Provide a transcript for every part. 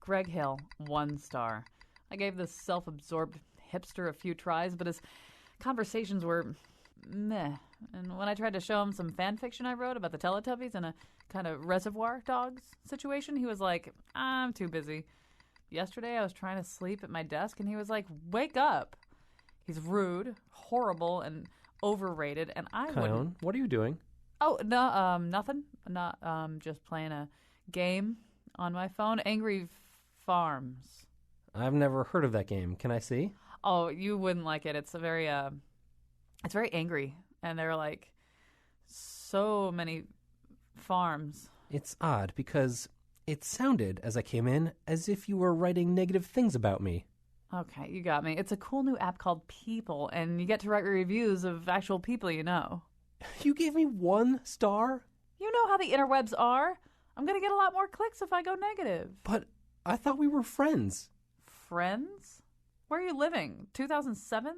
Greg Hill, 1 star. I gave this self-absorbed hipster a few tries, but his conversations were meh. And when I tried to show him some fan fiction I wrote about the Teletubbies and a kind of Reservoir Dogs situation, he was like, I'm too busy. Yesterday I was trying to sleep at my desk, and he was like, wake up. He's rude, horrible, and overrated, and I Kion, what are you doing? Oh, no, nothing. Not just playing a game on my phone. Angry Farms. I've never heard of that game. Can I see? Oh, you wouldn't like it. It's very angry, and there are like so many farms. It's odd because it sounded, as I came in, as if you were writing negative things about me. Okay, you got me. It's a cool new app called People, and you get to write reviews of actual people you know. You gave me 1 star? You know how the interwebs are. I'm going to get a lot more clicks if I go negative. But I thought we were friends. Friends? Where are you living? 2007?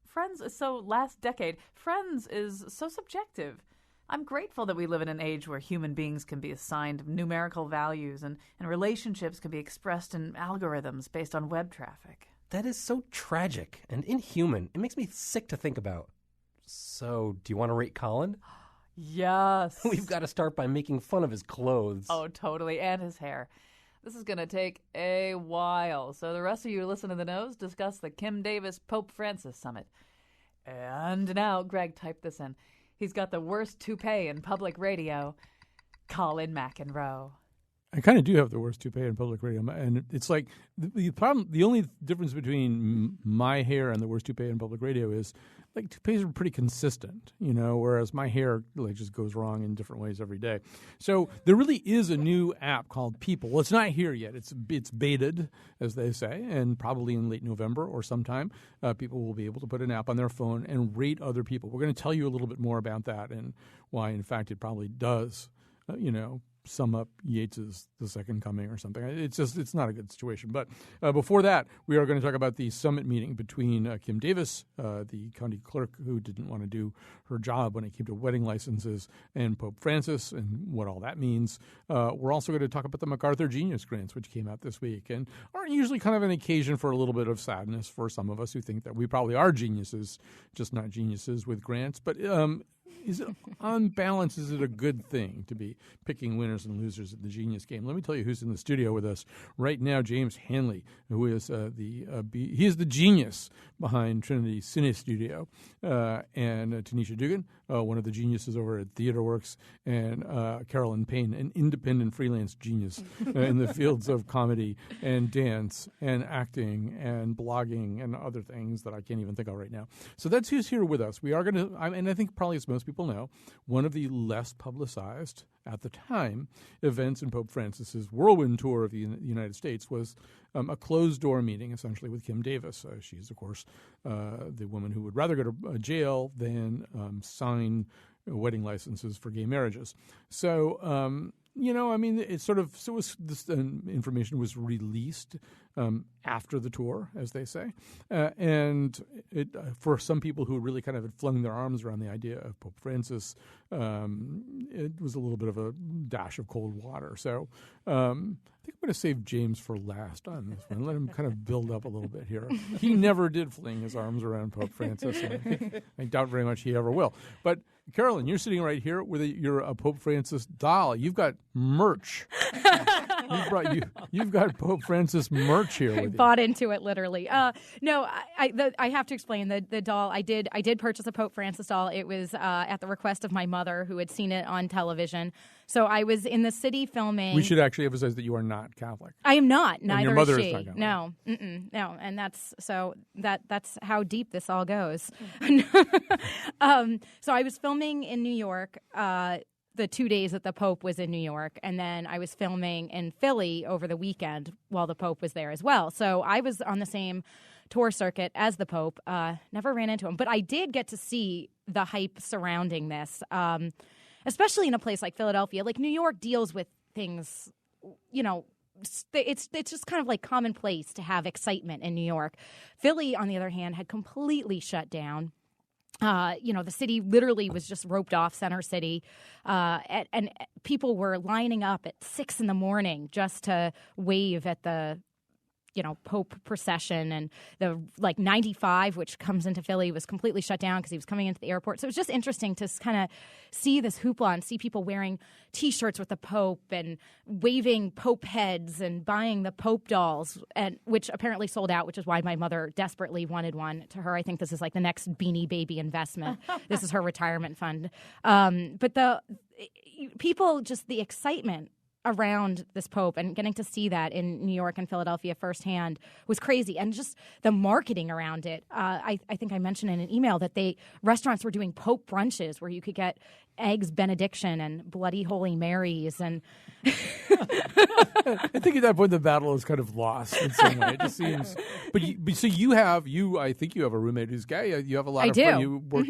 Friends is so last decade. Friends is so subjective. I'm grateful that we live in an age where human beings can be assigned numerical values and relationships can be expressed in algorithms based on web traffic. That is so tragic and inhuman. It makes me sick to think about. So, do you want to rate Colin? Yes. We've got to start by making fun of his clothes. Oh, totally. And his hair. This is going to take a while. So the rest of you who listen to The Nose discuss the Kim Davis Pope Francis Summit. And now, Greg typed this in. He's got the worst toupee in public radio, Colin McEnroe. I kind of do have the worst toupee in public radio, and it's like the problem. The only difference between my hair and the worst toupee in public radio is like toupees are pretty consistent, whereas my hair like just goes wrong in different ways every day. So there really is a new app called People. Well, it's not here yet. It's betaed, as they say, and probably in late November or sometime, people will be able to put an app on their phone and rate other people. We're going to tell you a little bit more about that and why, in fact, it probably does, sum up Yeats's The Second Coming or something. It's not a good situation. But before that, we are going to talk about the summit meeting between Kim Davis, the county clerk who didn't want to do her job when it came to wedding licenses, and Pope Francis and what all that means. We're also going to talk about the MacArthur Genius Grants, which came out this week and are usually kind of an occasion for a little bit of sadness for some of us who think that we probably are geniuses, just not geniuses with grants. But is it, on balance, is it a good thing to be picking winners and losers at the Genius Game? Let me tell you who's in the studio with us right now. James Hanley, who is he is the genius behind Trinity Cine Studio, and Tanisha Dugan, one of the geniuses over at TheaterWorks, and Carolyn Payne, an independent freelance genius in the fields of comedy and dance and acting and blogging and other things that I can't even think of right now. So that's who's here with us. We are going to, and I think probably as most people know, one of the less publicized at the time events in Pope Francis's whirlwind tour of the United States was a closed-door meeting, essentially, with Kim Davis. She's, of course, the woman who would rather go to jail than sign wedding licenses for gay marriages. So, it's sort of this information was released after the tour, as they say, and it for some people who really kind of had flung their arms around the idea of Pope Francis, it was a little bit of a dash of cold water. So I think I'm going to save James for last on this one. Let him kind of build up a little bit here. He never did fling his arms around Pope Francis, and I doubt very much he ever will. But Carolyn, you're sitting right here with your Pope Francis doll. You've got merch. You've got Pope Francis merch here with you. I bought into it literally. No, I have to explain the doll. I did purchase a Pope Francis doll. It was at the request of my mother, who had seen it on television. So I was in the city filming. We should actually emphasize that you are not Catholic. I am not. Neither and your mother is she. Not Catholic. No, no, and that's how deep this all goes. So I was filming in New York. The 2 days that the Pope was in New York, and then I was filming in Philly over the weekend while the Pope was there as well. So I was on the same tour circuit as the Pope. Never ran into him, but I did get to see the hype surrounding this, especially in a place like Philadelphia. Like New York deals with things, it's just kind of like commonplace to have excitement in New York. Philly, on the other hand, had completely shut down. The city literally was just roped off, Center City, and people were lining up at 6 a.m. just to wave at the Pope procession, and the 95, which comes into Philly, was completely shut down because he was coming into the airport. So it was just interesting to kind of see this hoopla and see people wearing T-shirts with the Pope and waving Pope heads and buying the Pope dolls, and which apparently sold out, which is why my mother desperately wanted one. To her, I think this is like the next Beanie Baby investment. This is her retirement fund. But the people, just the excitement around this Pope and getting to see that in New York and Philadelphia firsthand was crazy. And just the marketing around it. I think I mentioned in an email that restaurants were doing Pope brunches where you could get eggs Benediction and Bloody Holy Marys. And I think at that point the battle is kind of lost in some way. It just seems. But so I think you have a roommate who's gay. You have a lot I of do. friends. You work.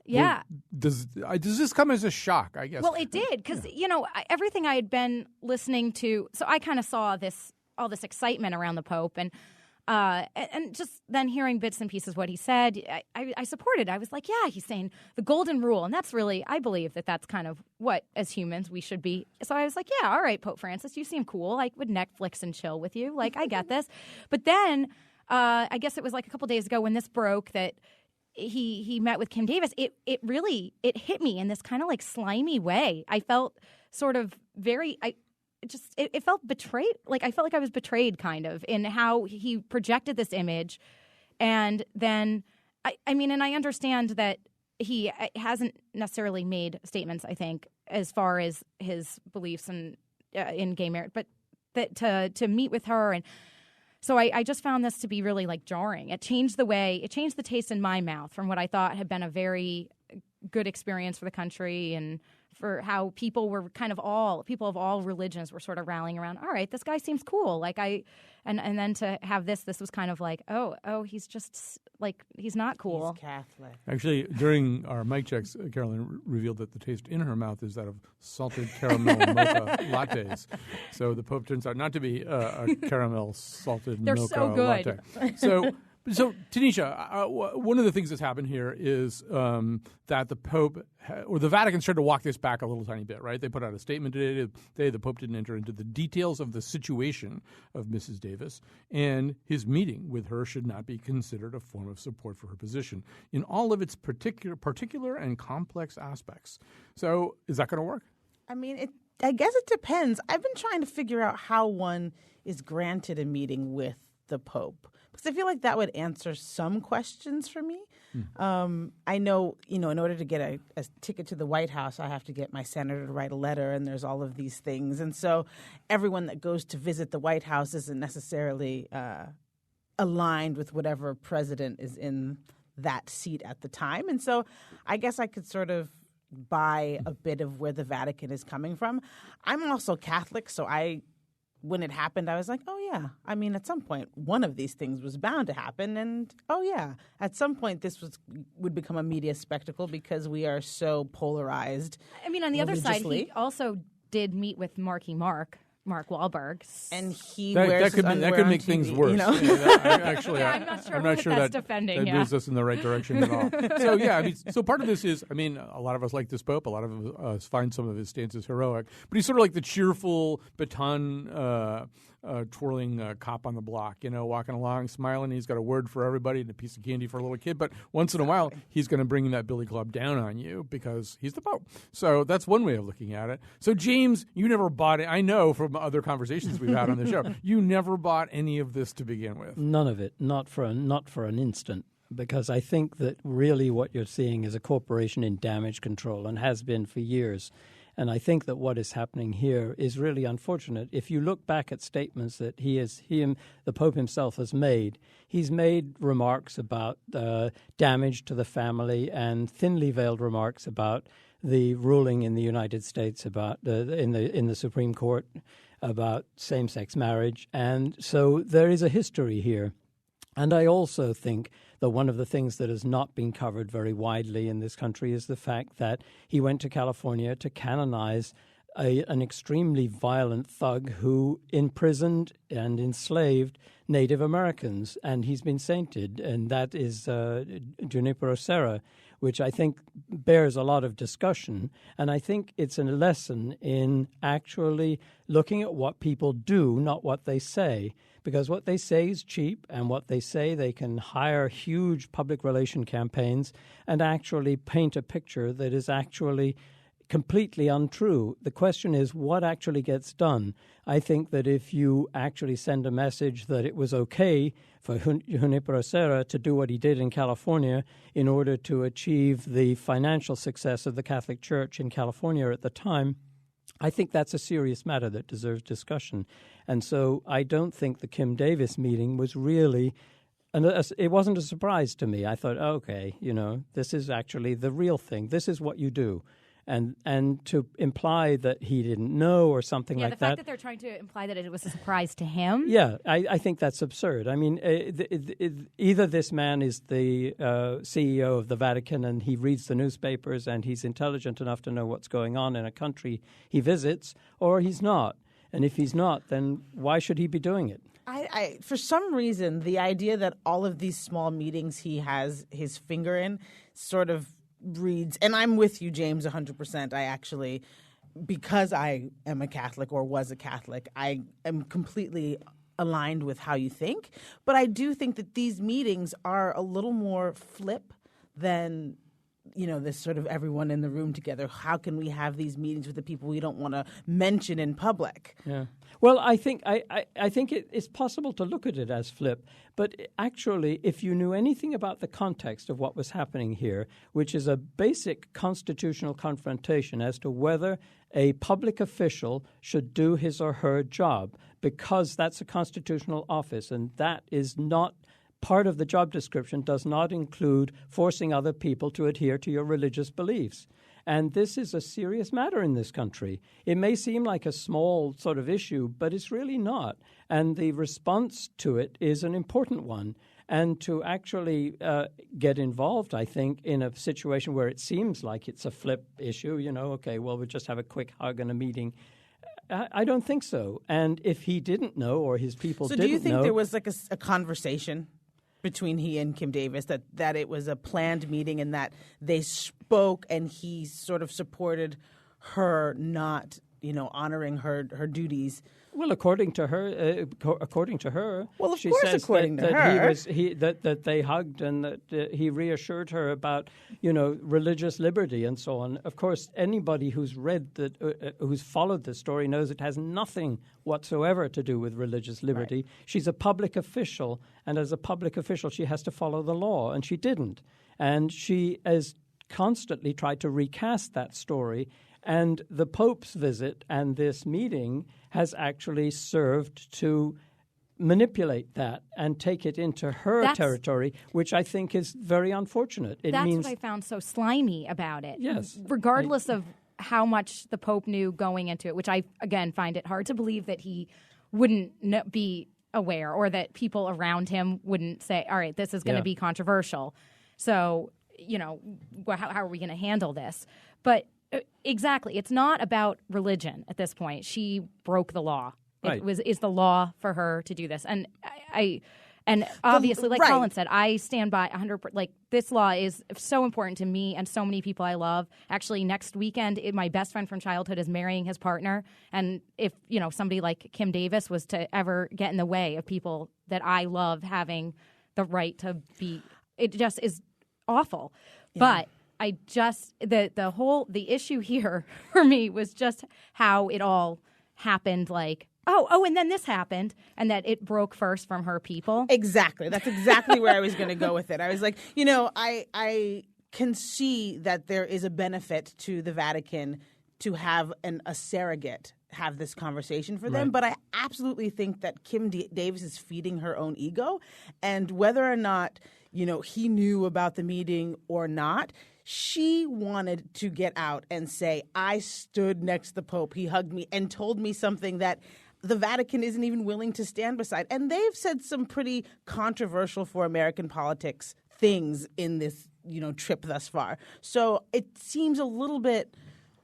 Yeah. Does this come as a shock, I guess? Well, it did, because, everything I had been listening to, so I kind of saw all this excitement around the Pope, and just then hearing bits and pieces what he said, I supported. I was like, yeah, he's saying the golden rule, and that's really, I believe that's kind of what, as humans, we should be. So I was like, yeah, all right, Pope Francis, you seem cool. I would Netflix and chill with you. Like, I get this. But then, I guess it was like a couple days ago when this broke that he met with Kim Davis, it really hit me in this kind of like slimy way. I felt sort of it felt betrayed. Like I felt like I was betrayed kind of in how he projected this image. And then and I understand that he hasn't necessarily made statements, I think, as far as his beliefs in gay marriage, but that to meet with her. And so I just found this to be really jarring. It changed the taste in my mouth from what I thought had been a very good experience for the country, and for how people were people of all religions were sort of rallying around. All right, this guy seems cool. And then to have this was kind of like, oh, he's just he's not cool. He's Catholic. Actually, during our mic checks, Carolyn revealed that the taste in her mouth is that of salted caramel mocha lattes. So the Pope turns out not to be a caramel salted They're mocha so good. latte. So, Tanisha, one of the things that's happened here is that the Pope or the Vatican's tried to walk this back a little tiny bit, right? They put out a statement today. The Pope didn't enter into the details of the situation of Mrs. Davis, and his meeting with her should not be considered a form of support for her position in all of its particular and complex aspects. So, is that going to work? I mean, I guess it depends. I've been trying to figure out how one is granted a meeting with the Pope, because I feel like that would answer some questions for me. I know, in order to get a ticket to the White House, I have to get my senator to write a letter, and there's all of these things. And so everyone that goes to visit the White House isn't necessarily aligned with whatever president is in that seat at the time. And so I guess I could sort of buy a bit of where the Vatican is coming from. I'm also Catholic, so when it happened, I was like, oh, yeah. I mean, at some point, one of these things was bound to happen. And, oh, yeah, at some point, this would become a media spectacle because we are so polarized. I mean, on the other side, he also did meet with Mark Wahlberg. And he that could make things worse. I'm not sure that's defending. That moves us in the right direction at all. So yeah, so part of this is, a lot of us like this Pope. A lot of us find some of his stances heroic, but he's sort of like the cheerful baton twirling cop on the block, walking along, smiling. He's got a word for everybody and a piece of candy for a little kid. But once in a while, he's going to bring that billy club down on you because he's the Pope. So that's one way of looking at it. So James, you never bought it. I know from other conversations we've had on the show, you never bought any of this to begin with. None of it, not for an instant. Because I think that really what you're seeing is a corporation in damage control and has been for years. And I think that what is happening here is really unfortunate. If you look back at statements that the Pope himself has made, he's made remarks about damage to the family and thinly veiled remarks about the ruling in the United States about in the Supreme Court about same-sex marriage. And so there is a history here. And I also think that one of the things that has not been covered very widely in this country is the fact that he went to California to canonize an extremely violent thug who imprisoned and enslaved Native Americans, and he's been sainted, and that is Junipero Serra, which I think bears a lot of discussion. And I think it's a lesson in actually looking at what people do, not what they say, because what they say is cheap, and what they say, they can hire huge public relation campaigns and actually paint a picture that is actually completely untrue. The question is what actually gets done. I think that if you actually send a message that it was okay for Junipero Serra to do what he did in California in order to achieve the financial success of the Catholic Church in California at the time, I think that's a serious matter that deserves discussion. And so I don't think the Kim Davis meeting was really, and it wasn't a surprise to me. I thought, okay, this is actually the real thing. This is what you do. And to imply that he didn't know or something like that. Yeah, the fact that they're trying to imply that it was a surprise to him. Yeah, I think that's absurd. I mean, either this man is the CEO of the Vatican and he reads the newspapers and he's intelligent enough to know what's going on in a country he visits, or he's not. And if he's not, then why should he be doing it? I for some reason, the idea that all of these small meetings he has his finger in sort of reads, and I'm with you, James, 100%. I actually, because I am a Catholic or was a Catholic, I am completely aligned with how you think. But I do think that these meetings are a little more flip than, this sort of everyone in the room together. How can we have these meetings with the people we don't want to mention in public? Yeah. Well, I think it's possible to look at it as flip, but actually, if you knew anything about the context of what was happening here, which is a basic constitutional confrontation as to whether a public official should do his or her job, because that's a constitutional office, and that is not part of the job description, does not include forcing other people to adhere to your religious beliefs. And this is a serious matter in this country. It may seem like a small sort of issue, but it's really not. And the response to it is an important one. And to actually get involved, I think, in a situation where it seems like it's a flip issue, okay, well, we'll just have a quick hug and a meeting. I don't think so. And if he didn't know or his people didn't know... So do you think there was like a conversation between he and Kim Davis, that it was a planned meeting and that they spoke and he sort of supported her not, honoring her duties? Well, according to her, well, of she course, says according that, to her, that they hugged and that he reassured her about, religious liberty and so on. Of course, anybody who's read who's followed the story knows it has nothing whatsoever to do with religious liberty. Right. She's a public official, and as a public official, she has to follow the law, and she didn't. And she has constantly tried to recast that story. And the Pope's visit and this meeting has actually served to manipulate that and take it into her territory, which I think is very unfortunate. That's what I found so slimy about it. Yes. Regardless of how much the Pope knew going into it, which I, again, find it hard to believe that he wouldn't be aware or that people around him wouldn't say, all right, this is going to be controversial. So, how are we going to handle this? But exactly. It's not about religion at this point. She broke the law. Right. Is the law for her to do this. And and obviously, like Colin said, I stand by 100%. Like, this law is so important to me and so many people I love. Actually, next weekend, my best friend from childhood is marrying his partner. And if, somebody like Kim Davis was to ever get in the way of people that I love having the right to be, it just is awful. Yeah. But I just the issue here for me was just how it all happened. Like, and then this happened, and that it broke first from her people. Exactly. That's exactly where I was going to go with it. I was like, I can see that there is a benefit to the Vatican to have a surrogate have this conversation for them, but I absolutely think that Kim Davis is feeding her own ego, and whether or not he knew about the meeting or not, she wanted to get out and say, I stood next to the Pope. He hugged me and told me something that the Vatican isn't even willing to stand beside. And they've said some pretty controversial for American politics things in this, trip thus far. So it seems a little bit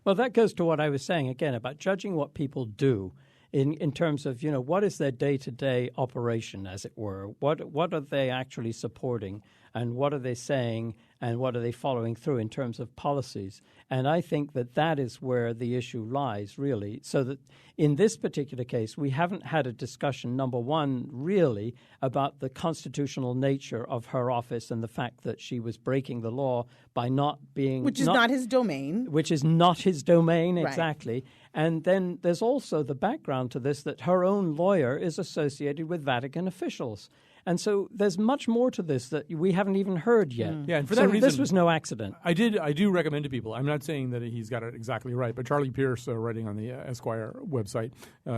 Well, that goes to what I was saying again about judging what people do in terms of, what is their day-to-day operation, as it were? What are they actually supporting, and what are they saying, and what are they following through in terms of policies? And I think that is where the issue lies, really. So that in this particular case, we haven't had a discussion, number one, really, about the constitutional nature of her office and the fact that she was breaking the law by not being... Which is not his domain. Which is not his domain, Right. exactly. And then there's also the background to this that her own lawyer is associated with Vatican officials. And so there's much more to this that we haven't even heard yet. Yeah, and for so that reason, this was no accident. I do recommend to people. I'm not saying that he's got it exactly right, but Charlie Pierce, writing on the Esquire website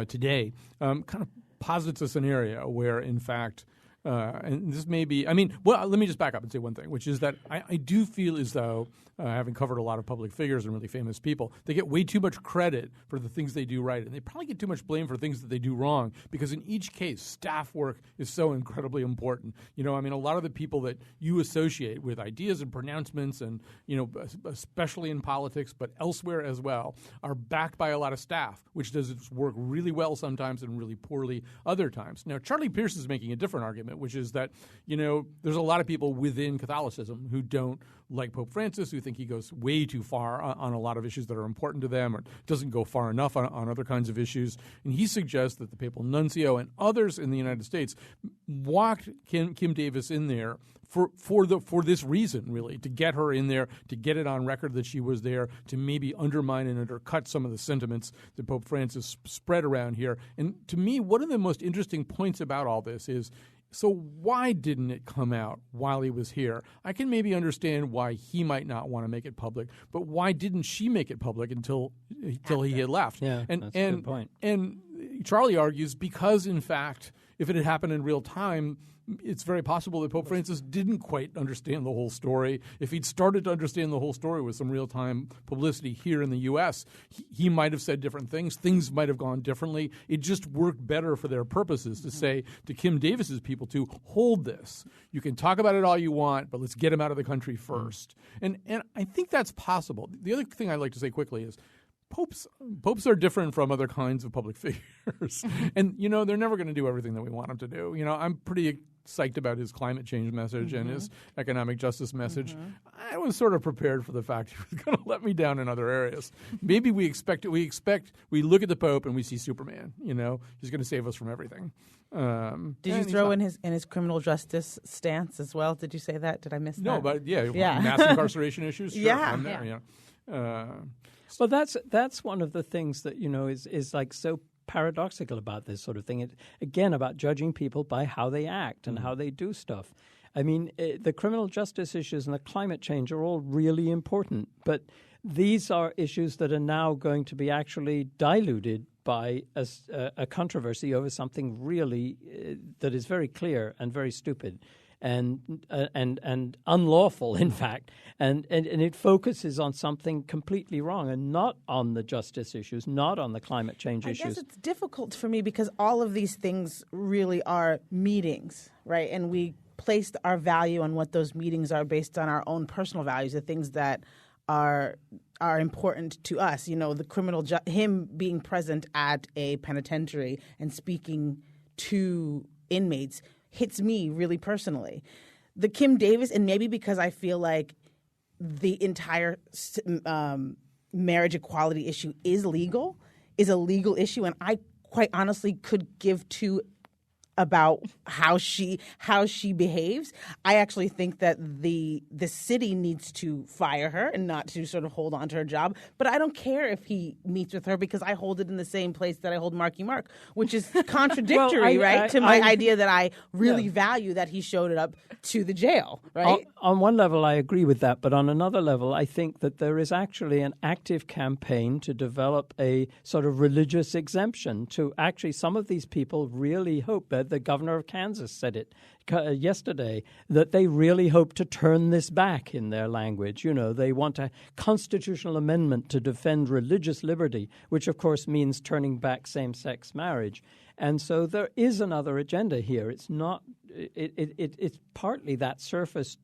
today, kind of posits a scenario where, in fact, and this may be, let me just back up and say one thing, which is that I do feel as though, having covered a lot of public figures and really famous people, they get way too much credit for the things they do right, and they probably get too much blame for things that they do wrong, because in each case, staff work is so incredibly important. A lot of the people that you associate with ideas and pronouncements and, especially in politics, but elsewhere as well, are backed by a lot of staff, which does its work really well sometimes and really poorly other times. Now, Charlie Pierce is making a different argument, which is that, there's a lot of people within Catholicism who don't like Pope Francis, who think he goes way too far on a lot of issues that are important to them, or doesn't go far enough on other kinds of issues. And he suggests that the papal nuncio and others in the United States walked Kim Davis in there for this reason, really, to get her in there, to get it on record that she was there, to maybe undermine and undercut some of the sentiments that Pope Francis spread around here. And to me, one of the most interesting points about all this is, so why didn't it come out while he was here? I can maybe understand why he might not want to make it public, but why didn't she make it public until he had left? Yeah, that's a good point. And Charlie argues because, in fact, if it had happened in real time, it's very possible that Pope Francis didn't quite understand the whole story. If he'd started to understand the whole story with some real-time publicity here in the U.S., he might have said different things. Things might have gone differently. It just worked better for their purposes to say to Kim Davis's people to hold this. You can talk about it all you want, but let's get him out of the country first. And I think that's possible. The other thing I'd like to say quickly is Popes are different from other kinds of public figures. And, they're never going to do everything that we want them to do. I'm pretty psyched about his climate change message and his economic justice message. I was sort of prepared for the fact he was going to let me down in other areas. Maybe we look at the Pope and we see Superman, he's going to save us from everything. Did you throw in his criminal justice stance as well? Did you say that? Did I miss that? No, but mass incarceration issues. Sure, Yeah. I'm there. Well, that's one of the things that is like so paradoxical about this sort of thing. Again, about judging people by how they act and how they do stuff. I mean, the criminal justice issues and the climate change are all really important, but these are issues that are now going to be actually diluted by a controversy over something really that is very clear and very stupid. And unlawful, in fact, and it focuses on something completely wrong and not on the justice issues, not on the climate change issues. I guess it's difficult for me because all of these things really are meetings, right? And we placed our value on what those meetings are based on our own personal values, the things that are important to us. The him being present at a penitentiary and speaking to inmates hits me really personally. The Kim Davis, and maybe because I feel like the entire marriage equality issue is a legal issue, and I quite honestly could give two about how she behaves. I actually think that the city needs to fire her and not to sort of hold on to her job. But I don't care if he meets with her because I hold it in the same place that I hold Marky Mark, which is contradictory, to my idea that I really value that he showed it up to the jail, right? On one level, I agree with that. But on another level, I think that there is actually an active campaign to develop a sort of religious exemption to actually some of these people really hope that the governor of Kansas said it yesterday, that they really hope to turn this back in their language. They want a constitutional amendment to defend religious liberty, which of course means turning back same-sex marriage. And so there is another agenda here. It's not it's partly that surface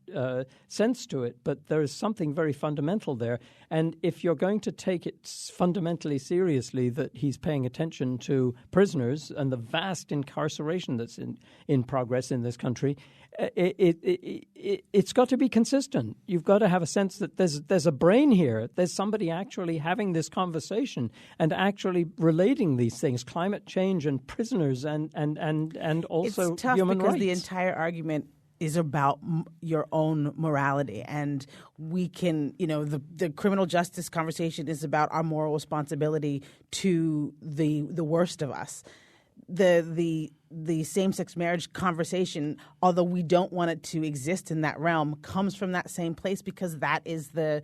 sense to it, but there is something very fundamental there. And if you're going to take it fundamentally seriously that he's paying attention to prisoners and the vast incarceration that's in progress in this country, it's got to be consistent. You've got to have a sense that there's a brain here. There's somebody actually having this conversation and actually relating these things: climate change and prisoners and also it's tough human because rights. the entire argument is about your own morality, and we can, the criminal justice conversation is about our moral responsibility to the worst of us. The same-sex marriage conversation, although we don't want it to exist in that realm, comes from that same place because that's the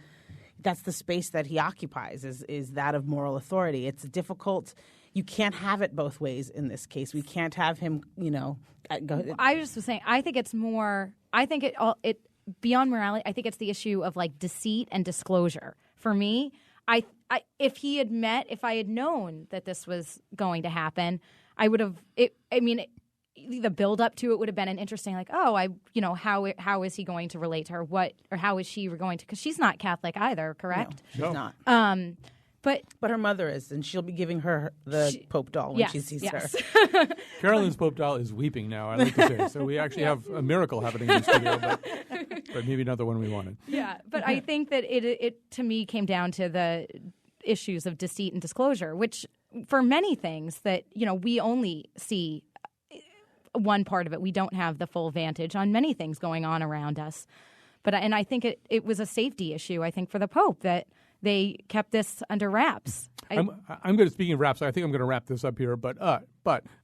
space that he occupies is that of moral authority. It's difficult. You can't have it both ways in this case. We can't have him, I just was saying, I think it's more, I think it beyond morality, I think it's the issue of like deceit and disclosure. For me, if I had known that this was going to happen, I would have, the build up to it would have been an interesting, like, how is he going to relate to her? Or how is she going to, because she's not Catholic either, correct? No, she's not. But her mother is, and she'll be giving her the Pope doll when she sees her. Carolyn's Pope doll is weeping now, I like to say. So we actually have a miracle happening in the studio, but maybe not the one we wanted. Yeah, but I think that it to me came down to the issues of deceit and disclosure, which for many things that, we only see one part of it. We don't have the full vantage on many things going on around us. And I think it was a safety issue, I think, for the Pope that they kept this under wraps. I'm going to, speaking of wraps, I think I'm going to wrap this up here. But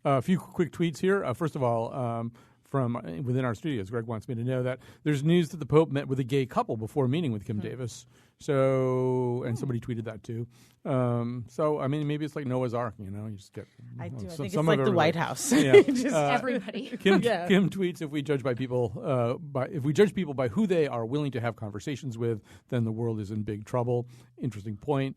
a few quick tweets here. First of all, from within our studios, Greg wants me to know that there's news that the Pope met with a gay couple before meeting with Kim Davis. So, and somebody tweeted that too. Maybe it's like Noah's Ark, you just get. I do. I think it's some like of the it White House. Yeah. Everybody. Kim tweets, if we judge people by who they are willing to have conversations with, then the world is in big trouble. Interesting point.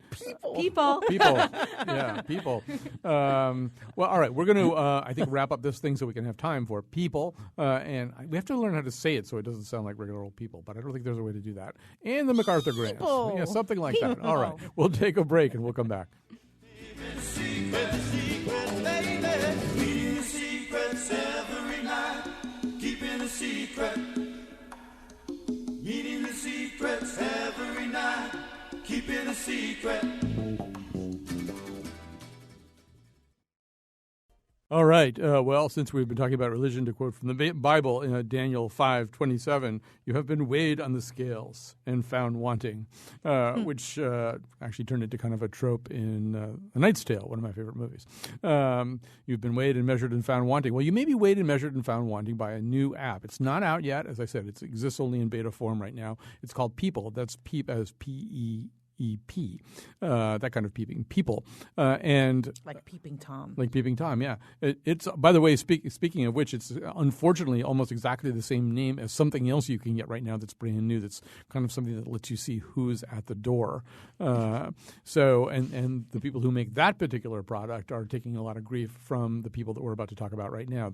People. Yeah, people. Well, all right. We're going to, I think, wrap up this thing so we can have time for people. And we have to learn how to say it so it doesn't sound like regular old people. But I don't think there's a way to do that. And the MacArthur grants. Yeah, something like that. All right. We'll take a break and we'll come back. Meeting the secrets every night, keeping a secret. All right. Well, since we've been talking about religion, to quote from the Bible in Daniel 5:27, you have been weighed on the scales and found wanting, which actually turned into kind of a trope in A Knight's Tale, one of my favorite movies. You've been weighed and measured and found wanting. Well, you may be weighed and measured and found wanting by a new app. It's not out yet. As I said, it exists only in beta form right now. It's called People. That's Peep as P-E-E-P, that kind of peeping. People. And like Peeping Tom. Like Peeping Tom, yeah. It's, by the way, speaking of which, it's unfortunately almost exactly the same name as something else you can get right now that's brand new, that's kind of something that lets you see who's at the door. And the people who make that particular product are taking a lot of grief from the people that we're about to talk about right now.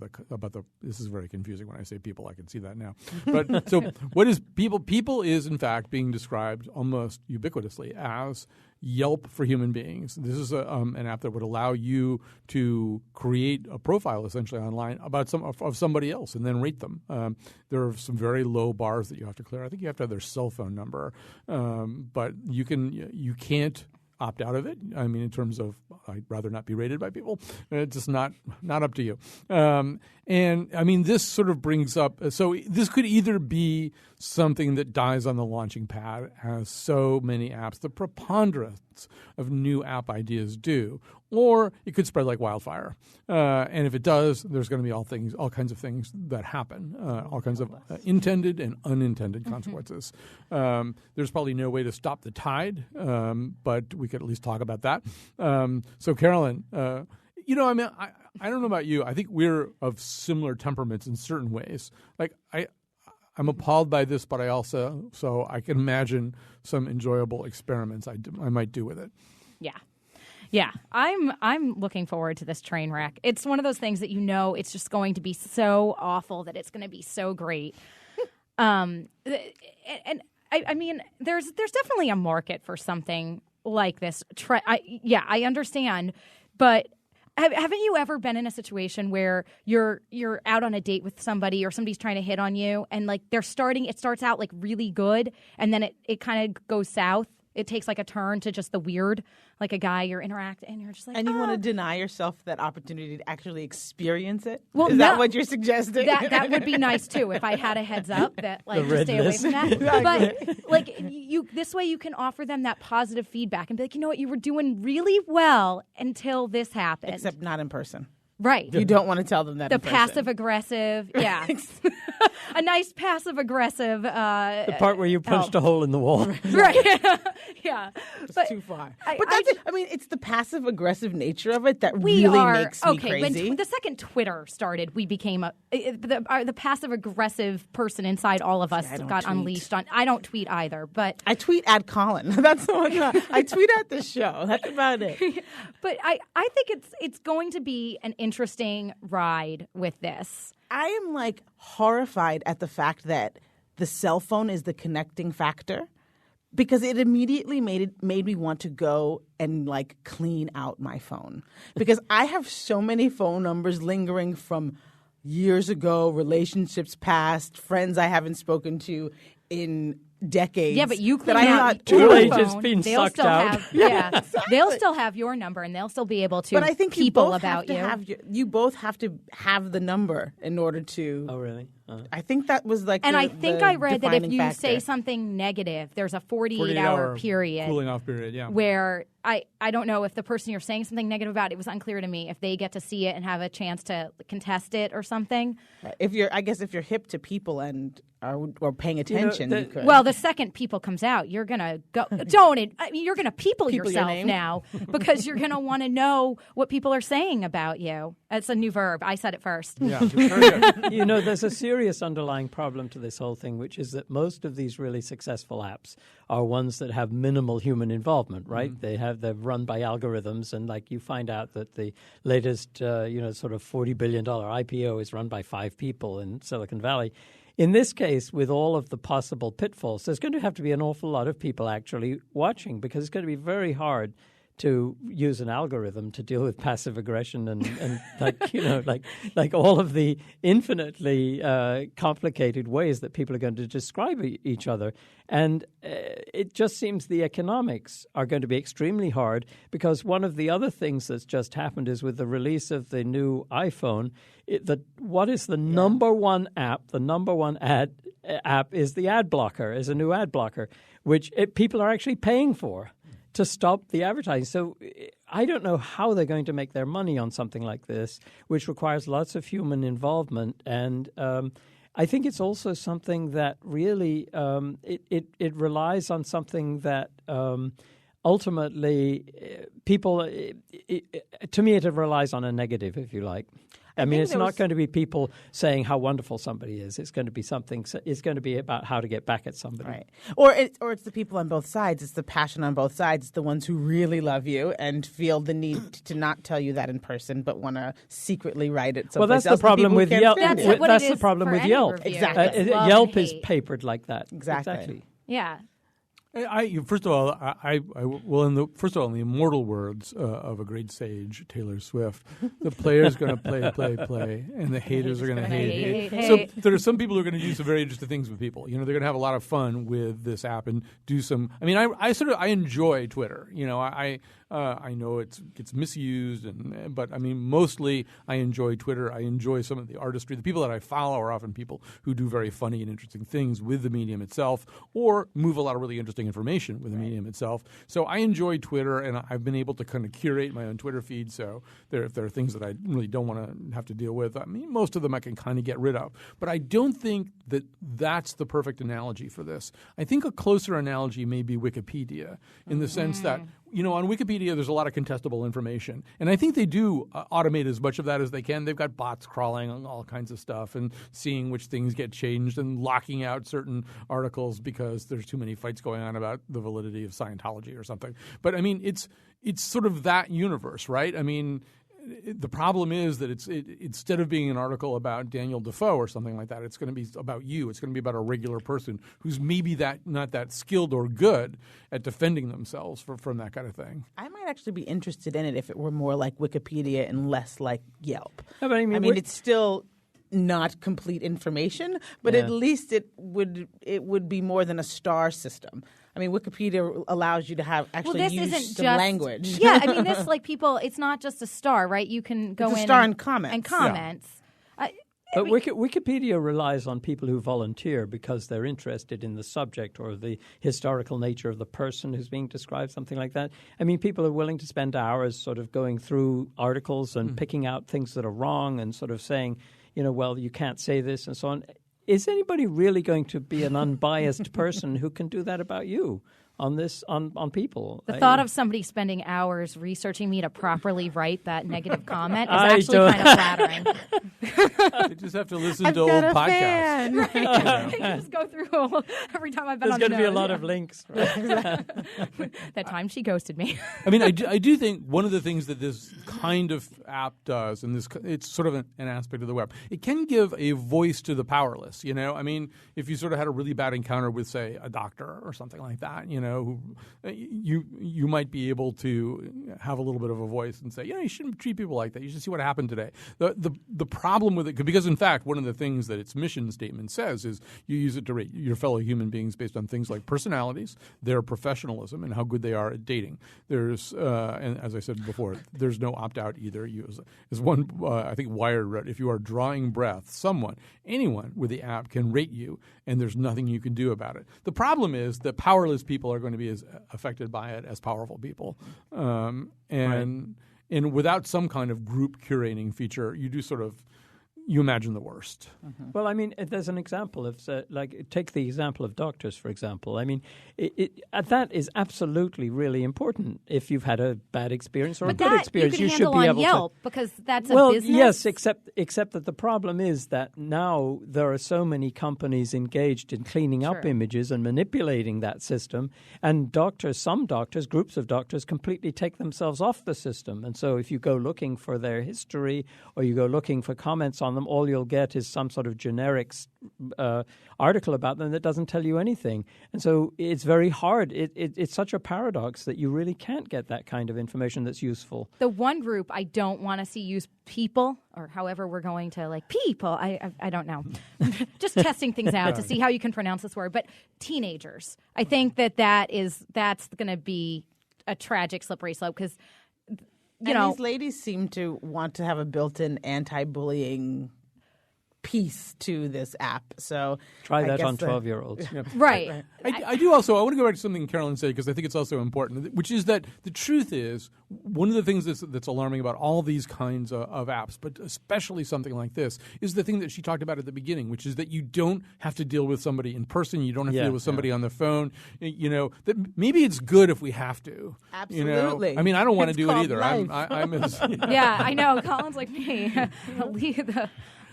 This is very confusing when I say people. I can see that now. But so what is People? People is, in fact, being described almost ubiquitously as Yelp for human beings. This is an app that would allow you to create a profile essentially online about somebody else and then rate them. There are some very low bars that you have to clear. I think you have to have their cell phone number, but you can't opt out of it. I mean, in terms of I'd rather not be rated by people. It's just not up to you. And I mean, this sort of brings up. So this could either be something that dies on the launching pad, as so many apps, the preponderance of new app ideas do, or it could spread like wildfire. And if it does, there's going to be all kinds of things that happen, all kinds of intended and unintended consequences. There's probably no way to stop the tide, but we could at least talk about that. So, Carolyn, I don't know about you. I think we're of similar temperaments in certain ways. Like I'm appalled by this, but I can imagine some enjoyable experiments I might do with it. Yeah, I'm looking forward to this train wreck. It's one of those things that it's just going to be so awful that it's going to be so great. And I mean, there's definitely a market for something like this. I understand, but haven't you ever been in a situation where you're out on a date with somebody or somebody's trying to hit on you and like it starts out like really good and then it kind of goes south? It takes like a turn to just the weird, like a guy you're interacting and you're just like, and you want to deny yourself that opportunity to actually experience it? Well, Is that what you're suggesting? That would be nice too if I had a heads up that like The to stay red away from that. Exactly. But like this way you can offer them that positive feedback and be like, you know what, you were doing really well until this happened. Except not in person. Right. You don't want to tell them that The in person. passive aggressive, yeah. A nice passive aggressive. The part where you punched a hole in the wall. Right. Yeah. It's too far. But that's it. I mean, it's the passive aggressive nature of it that We really are makes me okay. crazy. When the second Twitter started, we became the passive aggressive person inside all of us I don't got tweet. unleashed on. I don't tweet either, but I tweet at Colin. That's the one. I tweet at the show. That's about it. but I think it's going to be an interesting ride with this. I am like horrified at the fact that the cell phone is the connecting factor because it immediately made me want to go and like clean out my phone because I have so many phone numbers lingering from years ago, relationships past, friends I haven't spoken to in decades. Yeah, but you that clean I'm out not your Too late, phone. it's been They'll sucked still out. have they'll still have your number and they'll still be able to But I think you people both about have to you. you both have to have the number in order to. Oh, really? I think that was like. And the, I think the I read that if defining you factor. say something negative, there's a 48 48-hour hour period cooling off period. Yeah. where I don't know if the person you're saying something negative about, it was unclear to me if they get to see it and have a chance to contest it or something. if you're hip to people and are paying attention, you could. Well, the second people comes out, you're gonna go. You're gonna people People your yourself name? now because you're gonna want to know what people are saying about you. It's a new verb. I said it first. Yeah. It's very good. You know, there's a serious underlying problem to this whole thing, which is that most of these really successful apps are ones that have minimal human involvement, right? Mm-hmm. They're run by algorithms, and like you find out that the latest, sort of $40 billion IPO is run by 5 people in Silicon Valley. In this case, with all of the possible pitfalls, there's going to have to be an awful lot of people actually watching because it's going to be very hard to use an algorithm to deal with passive aggression and like all of the infinitely complicated ways that people are going to describe each other. And it just seems the economics are going to be extremely hard because one of the other things that's just happened is with the release of the new iPhone, what is the number one app, the number one app is the ad blocker, is a new ad blocker, which people are actually paying for to stop the advertising. So I don't know how they're going to make their money on something like this, which requires lots of human involvement. And I think it's also something that really it relies on something that ultimately people to me it relies on a negative, if you like. I mean, it's not going to be people saying how wonderful somebody is. It's going to be something. It's going to be about how to get back at somebody. Right. Or it's the people on both sides. It's the passion on both sides. It's the ones who really love you and feel the need to not tell you that in person, but want to secretly write it. Well, that's else. the problem with Yelp. That's what That's it the is problem for with any Yelp. review. Exactly. It's love Yelp and is hate. papered like that. Exactly. Yeah. First of all, in the immortal words of a great sage, Taylor Swift, the player's going to play, and the haters are going to hate. hate. So there are some people who are going to do some very interesting things with people. You know, they're going to have a lot of fun with this app and do some. I mean, I enjoy Twitter. You know, I know it gets misused, but I mean, mostly I enjoy Twitter. I enjoy some of the artistry. The people that I follow are often people who do very funny and interesting things with the medium itself, or move a lot of really interesting information with the medium itself. So I enjoy Twitter, and I've been able to kind of curate my own Twitter feed. So if there are things that I really don't want to have to deal with, I mean, most of them I can kind of get rid of. But I don't think that that's the perfect analogy for this. I think a closer analogy may be Wikipedia in the sense that on Wikipedia, there's a lot of contestable information. And I think they do automate as much of that as they can. They've got bots crawling on all kinds of stuff and seeing which things get changed and locking out certain articles because there's too many fights going on about the validity of Scientology or something. But, I mean, it's sort of that universe, right? I mean, the problem is that instead of being an article about Daniel Defoe or something like that, it's going to be about you. It's going to be about a regular person who's maybe not that skilled or good at defending themselves from that kind of thing. I might actually be interested in it if it were more like Wikipedia and less like Yelp. No, but I mean, it's still not complete information, but at least it would be more than a star system. I mean, Wikipedia allows you to have use some language. Yeah, I mean, this people. It's not just a star, right? You can go it's a in star and comments. And comments. Yeah. But Wikipedia relies on people who volunteer because they're interested in the subject or the historical nature of the person who's being described, something like that. I mean, people are willing to spend hours sort of going through articles and picking out things that are wrong and sort of saying, well, you can't say this and so on. Is anybody really going to be an unbiased person who can do that about you on people? The thought of somebody spending hours researching me to properly write that negative comment is actually kind of flattering. You just have to listen to old podcasts. Right? I just go through every time I've been There's on the going to be a lot of links. That time she ghosted me. I mean, I do think one of the things that this kind of app does, and it's sort of an aspect of the web, it can give a voice to the powerless. I mean, if you sort of had a really bad encounter with, say, a doctor or something like that, who you might be able to have a little bit of a voice and say, you shouldn't treat people like that. You should see what happened today. The problem with it, because in fact, one of the things that its mission statement says is you use it to rate your fellow human beings based on things like personalities, their professionalism, and how good they are at dating. There's, and as I said before, there's no opt-out either. As one, I think Wired wrote, if you are drawing breath, anyone with the app can rate you, and there's nothing you can do about it. The problem is that powerless people are going to be as affected by it as powerful people. And without some kind of group curating feature, you imagine the worst. Mm-hmm. Well, I mean, there's an example of, take the example of doctors, for example. I mean, that is absolutely really important. If you've had a bad experience or a good experience, you should be able Yelp because that's a well, business. yes, except that the problem is that now there are so many companies engaged in cleaning up images and manipulating that system, and some doctors, groups of doctors, completely take themselves off the system. And so if you go looking for their history or you go looking for comments on them, all you'll get is some sort of generic article about them that doesn't tell you anything. And so it's very hard. It's such a paradox that you really can't get that kind of information that's useful. The one group I don't want to see use people, or however we're going to people, I don't know. Just testing things out to see how you can pronounce this word. But teenagers, I think that's going to be a tragic slippery slope because these ladies seem to want to have a built-in anti-bullying piece to this app. So try that on 12-year-olds. Yeah. Right. I do also, I want to go back to something Carolyn said because I think it's also important, which is that the truth is one of the things that's alarming about all these kinds of apps, but especially something like this, is the thing that she talked about at the beginning, which is that you don't have to deal with somebody in person. You don't have to deal with somebody on the phone. That maybe it's good if we have to. Absolutely. I mean, I don't want to do it either. Life. I'm as, yeah, I know. Colin's like me.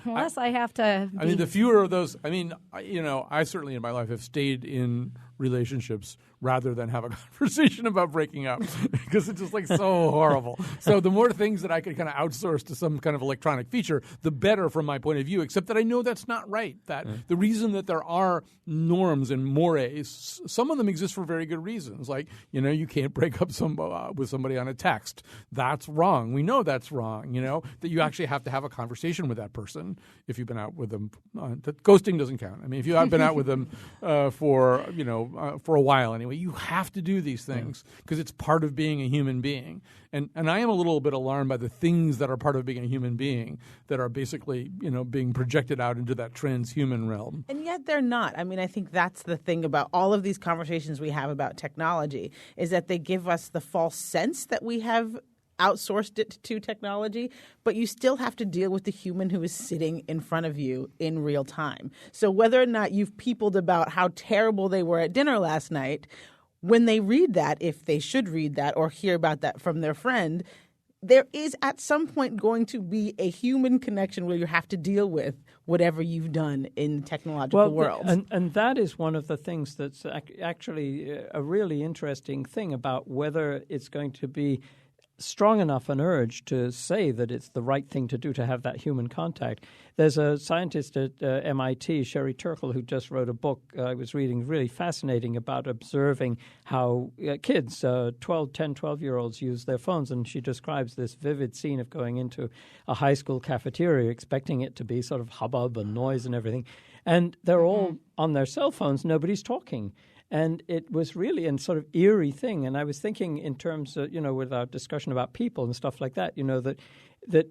Unless I have to. I mean, the fewer of those. I mean, I certainly in my life have stayed in relationships rather than have a conversation about breaking up because it's just so horrible. So the more things that I could kind of outsource to some kind of electronic feature, the better from my point of view, except that I know that's not right. That the reason that there are norms and mores, some of them exist for very good reasons. Like, you can't break up with somebody on a text. That's wrong. We know that's wrong, that you actually have to have a conversation with that person if you've been out with them. Ghosting doesn't count. I mean, if you have been out with them for a while anyway, you have to do these things because it's part of being a human being. And I am a little bit alarmed by the things that are part of being a human being that are basically, being projected out into that transhuman realm. And yet they're not. I mean, I think that's the thing about all of these conversations we have about technology is that they give us the false sense that we have outsourced it to technology, but you still have to deal with the human who is sitting in front of you in real time. So whether or not you've peopled about how terrible they were at dinner last night, when they read that, if they should read that or hear about that from their friend, there is at some point going to be a human connection where you have to deal with whatever you've done in the technological world. And that is one of the things that's actually a really interesting thing about whether it's going to be strong enough an urge to say that it's the right thing to do to have that human contact. There's a scientist at MIT, Sherry Turkle, who just wrote a book I was reading, really fascinating, about observing how kids, 12-year-olds, use their phones. And she describes this vivid scene of going into a high school cafeteria, expecting it to be sort of hubbub and noise and everything. And they're all on their cell phones. Nobody's talking. And it was really a sort of eerie thing. And I was thinking in terms of, with our discussion about people and stuff like that, that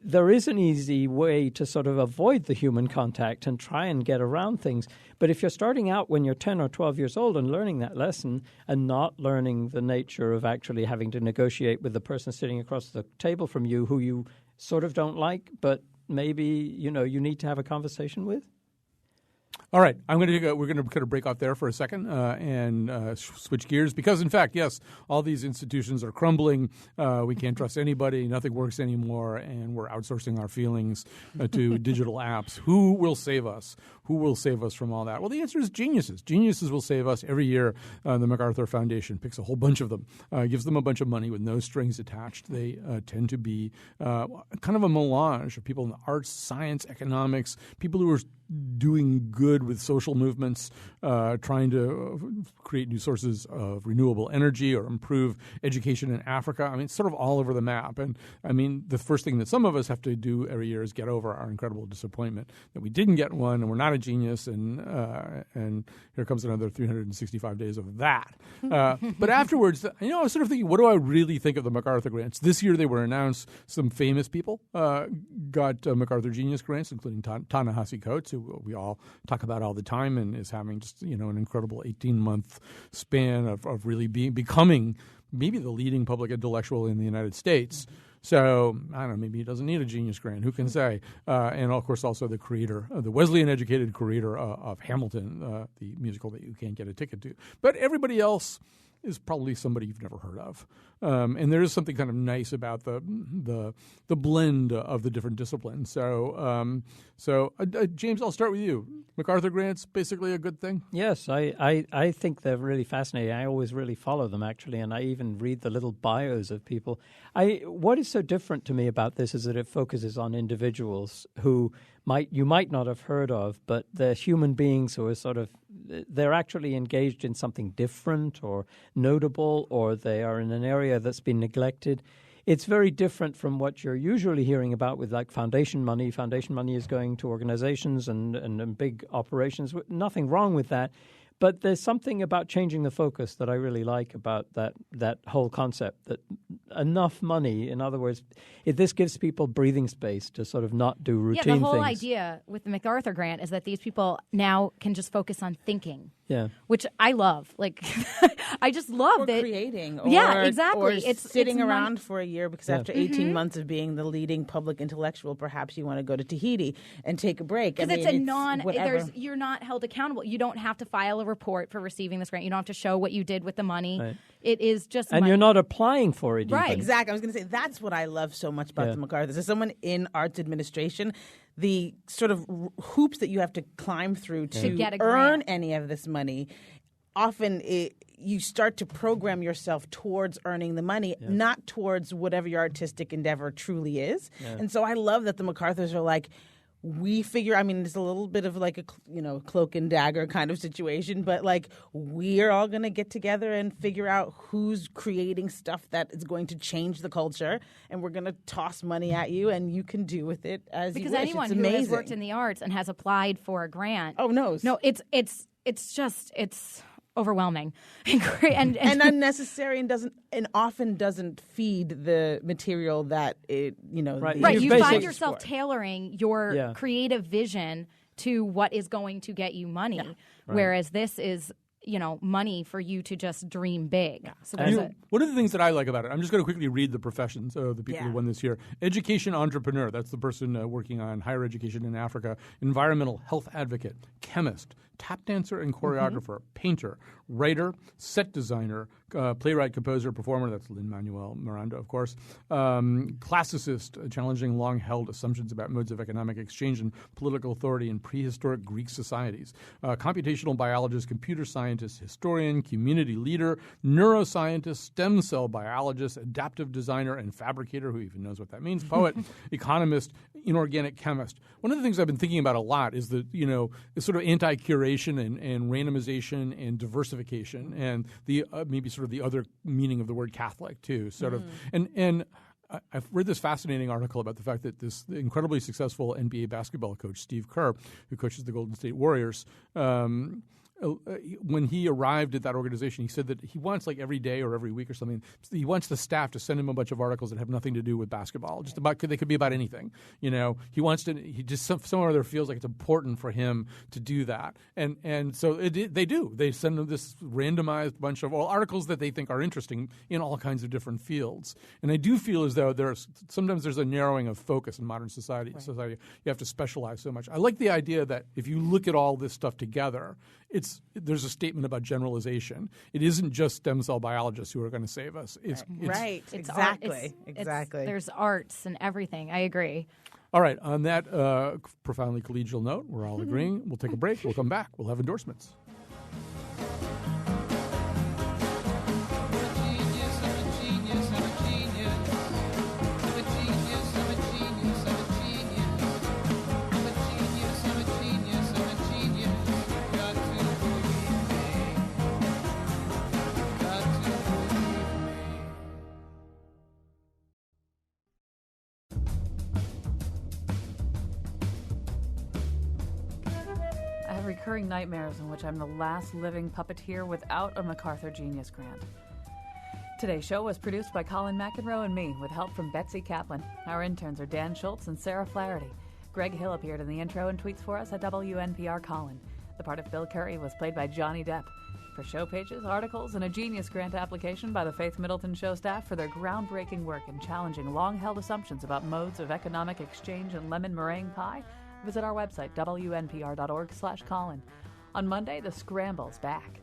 there is an easy way to sort of avoid the human contact and try and get around things. But if you're starting out when you're 10 or 12 years old and learning that lesson and not learning the nature of actually having to negotiate with the person sitting across the table from you who you sort of don't like, but maybe, you need to have a conversation with. All right, we're going to kind of break off there for a second and switch gears because, in fact, yes, all these institutions are crumbling. We can't trust anybody. Nothing works anymore, and we're outsourcing our feelings to digital apps. Who will save us? Who will save us from all that? Well, the answer is geniuses. Geniuses will save us. Every year, the MacArthur Foundation picks a whole bunch of them, gives them a bunch of money with no strings attached. They tend to be kind of a melange of people in the arts, science, economics, people who are doing good with social movements, trying to create new sources of renewable energy or improve education in Africa. I mean, it's sort of all over the map. And I mean, the first thing that some of us have to do every year is get over our incredible disappointment that we didn't get one and we're not a genius. And here comes another 365 days of that. But afterwards, I was sort of thinking, what do I really think of the MacArthur grants? This year they were announced. Some famous people got MacArthur Genius Grants, including Ta-Nehisi Coates, who we all talk about all the time and is having just, an incredible 18-month span of really becoming maybe the leading public intellectual in the United States. So, I don't know, maybe he doesn't need a Genius Grant. Who can say? And, of course, also the creator, the Wesleyan-educated creator of Hamilton, the musical that you can't get a ticket to. But everybody else is probably somebody you've never heard of. And there is something kind of nice about the blend of the different disciplines. So, James, I'll start with you. MacArthur grants, basically a good thing? Yes, I think they're really fascinating. I always really follow them, actually, and I even read the little bios of people. What is so different to me about this is that it focuses on individuals who you might not have heard of, but they're human beings who are they're actually engaged in something different or notable, or they are in an area that's been neglected. It's very different from what you're usually hearing about with like foundation money. Foundation money is going to organizations and big operations. Nothing wrong with that. But there's something about changing the focus that I really like about that whole concept, that enough money, in other words, this gives people breathing space to sort of not do routine things. Yeah, the whole idea with the MacArthur grant is that these people now can just focus on thinking. Yeah. Which I love. Like, I just love that. Or creating. Yeah, exactly. Or it's sitting around for a year because after 18 months of being the leading public intellectual, perhaps you want to go to Tahiti and take a break. Because you're not held accountable. You don't have to file a report for receiving this grant. You don't have to show what you did with the money. Right. It is just and money. You're not applying for it. Right. Even. Exactly. I was going to say, that's what I love so much about the MacArthurs. As someone in arts administration, the sort of hoops that you have to climb through to get a earn grant. any of this money, often you start to program yourself towards earning the money, not towards whatever your artistic endeavor truly is. Yeah. And so I love that the MacArthurs are like, we figure, I mean, it's a little bit of like a, cloak and dagger kind of situation, but like we're all going to get together and figure out who's creating stuff that is going to change the culture, and we're going to toss money at you, and you can do with it as you wish. Because anyone who has worked in the arts and has applied for a grant, knows. No, it's overwhelming and unnecessary, and often doesn't feed the material that it right. Right, you find yourself tailoring your creative vision to what is going to get you money, whereas this is money for you to just dream big. Yeah. So one of the things that I like about it, I'm just going to quickly read the professions of the people who won this year. Education entrepreneur, that's the person working on higher education in Africa. Environmental health advocate, chemist, tap dancer and choreographer, painter, writer, set designer, playwright, composer, performer. That's Lin-Manuel Miranda, of course. Classicist, challenging long-held assumptions about modes of economic exchange and political authority in prehistoric Greek societies. Computational biologist, computer scientist, historian, community leader, neuroscientist, stem cell biologist, adaptive designer and fabricator, who even knows what that means, poet, economist, inorganic chemist. One of the things I've been thinking about a lot is the sort of anti-curation and randomization and diversification, and the maybe sort of the other meaning of the word Catholic too. And I've read this fascinating article about the fact that this incredibly successful NBA basketball coach, Steve Kerr, who coaches the Golden State Warriors, when he arrived at that organization, he said that he wants, like every day or every week or something, he wants the staff to send him a bunch of articles that have nothing to do with basketball. Just about, they could be about anything. He just somewhere or other feels like it's important for him to do that, and so they do. They send him this randomized bunch of articles that they think are interesting in all kinds of different fields. And I do feel as though sometimes there's a narrowing of focus in modern society. Right. Society, you have to specialize so much. I like the idea that if you look at all this stuff together, there's a statement about generalization. It isn't just stem cell biologists who are going to save us. Right. Exactly. Exactly. There's arts and everything. I agree. All right. On that profoundly collegial note, we're all agreeing. We'll take a break. We'll come back. We'll have endorsements. Recurring nightmares in which I'm the last living puppeteer without a MacArthur Genius Grant. Today's show was produced by Colin McEnroe and me, with help from Betsy Kaplan. Our interns are Dan Schultz and Sarah Flaherty. Greg Hill appeared in the intro and tweets for us at WNPR Colin. The part of Bill Curry was played by Johnny Depp. For show pages, articles, and a Genius Grant application by the Faith Middleton Show staff for their groundbreaking work in challenging long-held assumptions about modes of economic exchange and lemon meringue pie, visit our website, wnpr.org/Colin. On Monday, the Scramble's back.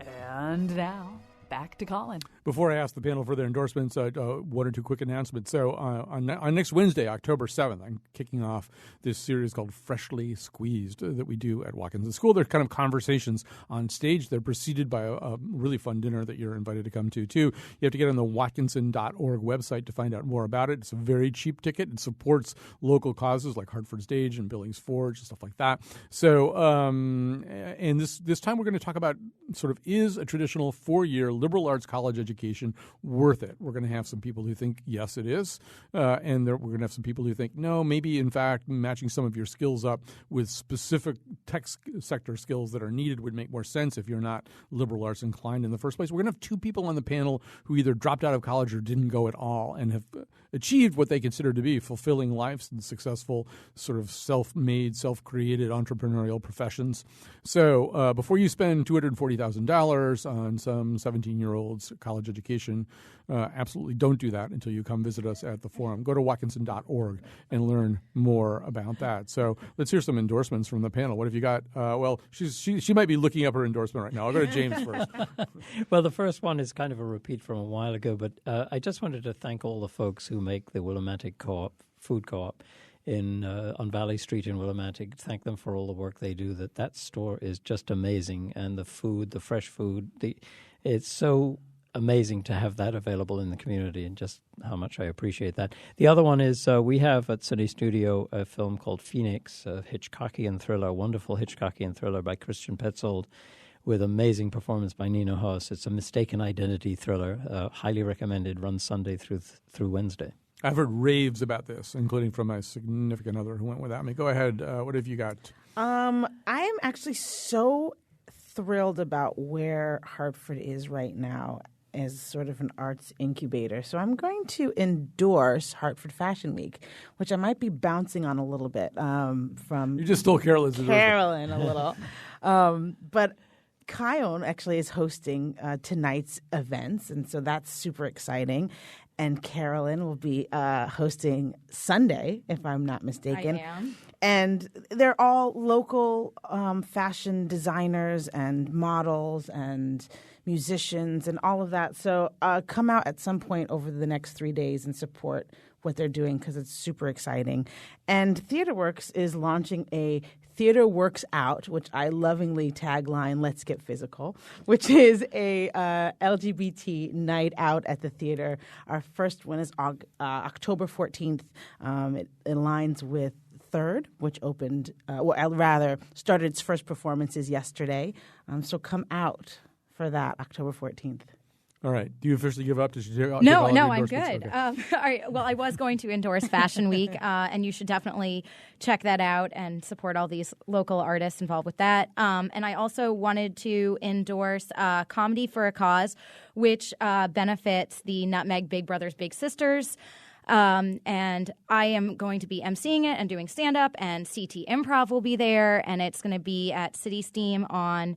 And now, back to Colin. Before I ask the panel for their endorsements, one or two quick announcements. So on next Wednesday, October 7th, I'm kicking off this series called Freshly Squeezed that we do at Watkinson School. They're kind of conversations on stage. They're preceded by a really fun dinner that you're invited to come to, too. You have to get on the watkinson.org website to find out more about it. It's a very cheap ticket. It supports local causes like Hartford Stage and Billings Forge and stuff like that. So, and this time we're going to talk about sort of, is a traditional 4-year liberal arts college education worth it? We're going to have some people who think, yes, it is. And we're going to have some people who think, no, maybe, in fact, matching some of your skills up with specific tech sector skills that are needed would make more sense if you're not liberal arts inclined in the first place. We're going to have two people on the panel who either dropped out of college or didn't go at all and have achieved what they consider to be fulfilling lives and successful sort of self-made, self-created entrepreneurial professions. So before you spend $240,000 on some 17-year-old's college education, absolutely don't do that until you come visit us at the forum. Go to watkinson.org and learn more about that. So let's hear some endorsements from the panel. What have you got? Well, she might be looking up her endorsement right now. I'll go to James first. Well, the first one is kind of a repeat from a while ago, but I just wanted to thank all the folks who make the Willimantic Food Co-op on Valley Street in Willimantic. Thank them for all the work they do. That store is just amazing, and the food, the fresh food, it's so amazing to have that available in the community, and just how much I appreciate that. The other one is we have at City Studio a film called Phoenix, a Hitchcockian thriller, wonderful Hitchcockian thriller by Christian Petzold, with amazing performance by Nina Hoss. It's a mistaken identity thriller, highly recommended, runs Sunday through Wednesday. I've heard raves about this, including from my significant other who went without me. Go ahead. What have you got? I am actually so thrilled about where Hartford is right now as sort of an arts incubator. So I'm going to endorse Hartford Fashion Week, which I might be bouncing on a little bit from You just stole Carolyn's Carolyn a little. But Kion actually is hosting tonight's events, and so that's super exciting. And Carolyn will be hosting Sunday, if I'm not mistaken. I am. And they're all local fashion designers and models and musicians and all of that. So come out at some point over the next 3 days and support what they're doing because it's super exciting. And TheaterWorks is launching a Theater Works Out, which I lovingly tagline, Let's Get Physical, which is a LGBT night out at the theater. Our first one is October 14th. It aligns with Third, which opened, started its first performances yesterday. So come out for that, October 14th. All right. Do you officially give up? Did you take all No, the I'm endorsements? good. Okay. All right. Well, I was going to endorse Fashion Week, and you should definitely check that out and support all these local artists involved with that. And I also wanted to endorse Comedy for a Cause, which benefits the Nutmeg Big Brothers Big Sisters. And I am going to be emceeing it and doing stand-up, and CT Improv will be there, and it's going to be at City Steam on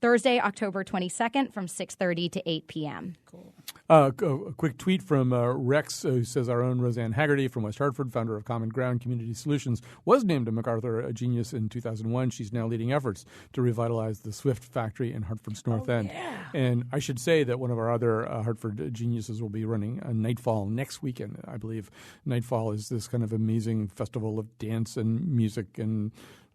Thursday, October 22nd from 6:30 to 8 p.m. Cool. A quick tweet from Rex, who says our own Roseanne Haggerty from West Hartford, founder of Common Ground Community Solutions, was named a MacArthur Genius in 2001. She's now leading efforts to revitalize the Swift factory in Hartford's North End. Yeah. And I should say that one of our other Hartford Geniuses will be running a Nightfall next weekend, I believe. Nightfall is this kind of amazing festival of dance and music and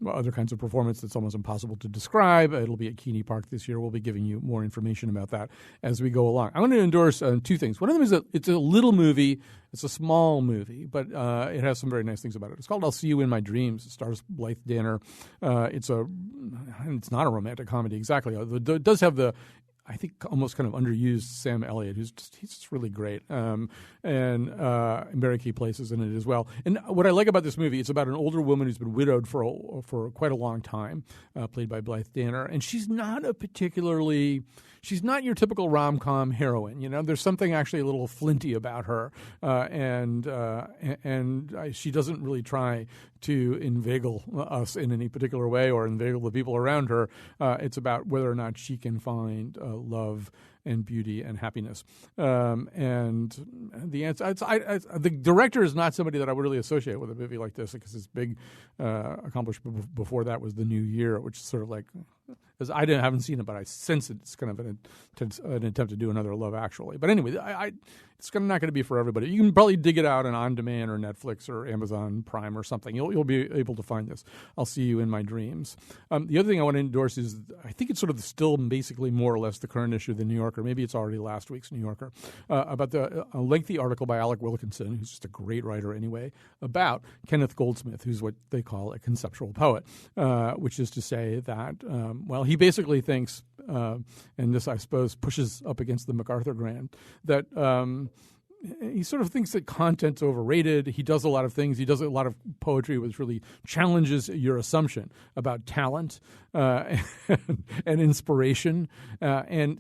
other kinds of performance that's almost impossible to describe. It'll be at Keeney Park this year. We'll be giving you more information about that as we go along. I'm going to endorse two things. One of them is it's a little movie. It's a small movie, but it has some very nice things about it. It's called I'll See You in My Dreams. It stars Blythe Danner. It's not a romantic comedy exactly. It does have the, I think, almost kind of underused Sam Elliott, he's just really great, and Mary Kay Place is in it as well. And what I like about this movie, it's about an older woman who's been widowed for quite a long time, played by Blythe Danner, and she's not your typical rom-com heroine. You know, there's something actually a little flinty about her, and she doesn't really try to inveigle us in any particular way or inveigle the people around her. It's about whether or not she can find love and beauty and happiness. And the answer, the director is not somebody that I would really associate with a movie like this, because his big accomplishment before that was The New Year, which is sort of like, because I haven't seen it, but I sense it's kind of an attempt to do another Love Actually. But anyway, it's not going to be for everybody. You can probably dig it out on demand or Netflix or Amazon Prime or something. You'll be able to find this. I'll See You in My Dreams. The other thing I want to endorse is, I think it's sort of still basically more or less the current issue of the New Yorker. Maybe it's already last week's New Yorker, about a lengthy article by Alec Wilkinson, who's just a great writer anyway, about Kenneth Goldsmith, who's what they call a conceptual poet, which is to say that, he basically thinks, and this I suppose pushes up against the MacArthur grant, that he sort of thinks that content's overrated. He does a lot of things. He does a lot of poetry which really challenges your assumption about talent and inspiration. And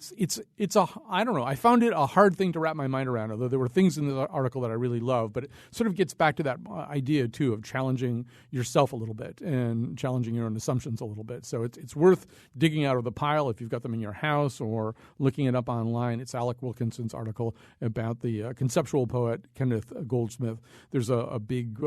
I don't know. I found it a hard thing to wrap my mind around, although there were things in the article that I really love. But it sort of gets back to that idea, too, of challenging yourself a little bit and challenging your own assumptions a little bit. So it's worth digging out of the pile if you've got them in your house or looking it up online. It's Alec Wilkinson's article about the conceptual poet Kenneth Goldsmith. There's a big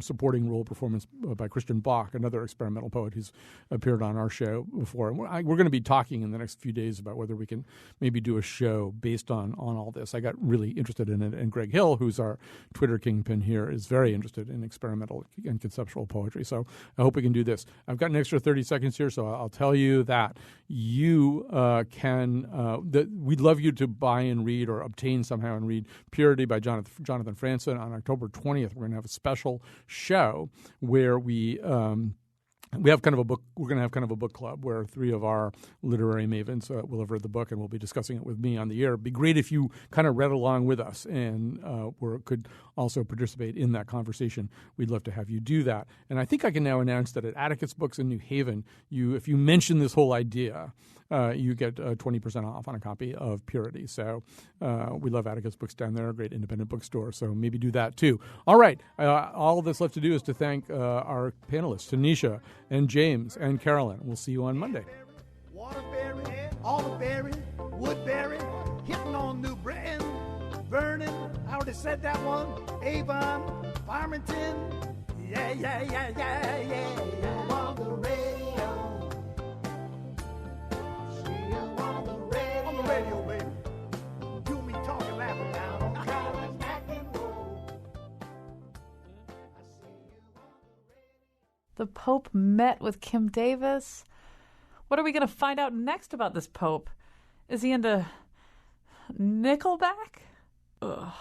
supporting role performance by Christian Bach, another experimental poet who's appeared on our show before. And we're going to be talking in the next few days about whether we can maybe do a show based on all this. I got really interested in it, and Greg Hill, who's our Twitter kingpin here, is very interested in experimental and conceptual poetry. So I hope we can do this. I've got an extra 30 seconds here, so I'll tell you that you we'd love you to buy and read or obtain somehow and read Purity by Jonathan Franzen. On October 20th, we're going to have a special show where we have kind of a book. We're going to have kind of a book club where three of our literary mavens will have read the book and will be discussing it with me on the air. It'd be great if you kind of read along with us and could also participate in that conversation. We'd love to have you do that. And I think I can now announce that at Atticus Books in New Haven, if you mention this whole idea, you get 20% off on a copy of Purity. So we love Atticus Books down there, a great independent bookstore. So maybe do that too. All right. All that's left to do is to thank our panelists, Tanisha and James and Carolyn. We'll see you on Monday. Waterbury, Alderberry, Woodbury, hitting on New Britain, Vernon, I already said that one, Avon, Fireman. Farmington. Yeah, yeah, yeah, yeah, yeah. See you on the radio. See you on the radio. On the radio, baby. Do me talking, laughing down on Collins Mac and Roll. I see you on the radio. The Pope met with Kim Davis. What are we going to find out next about this Pope? Is he into Nickelback? Ugh.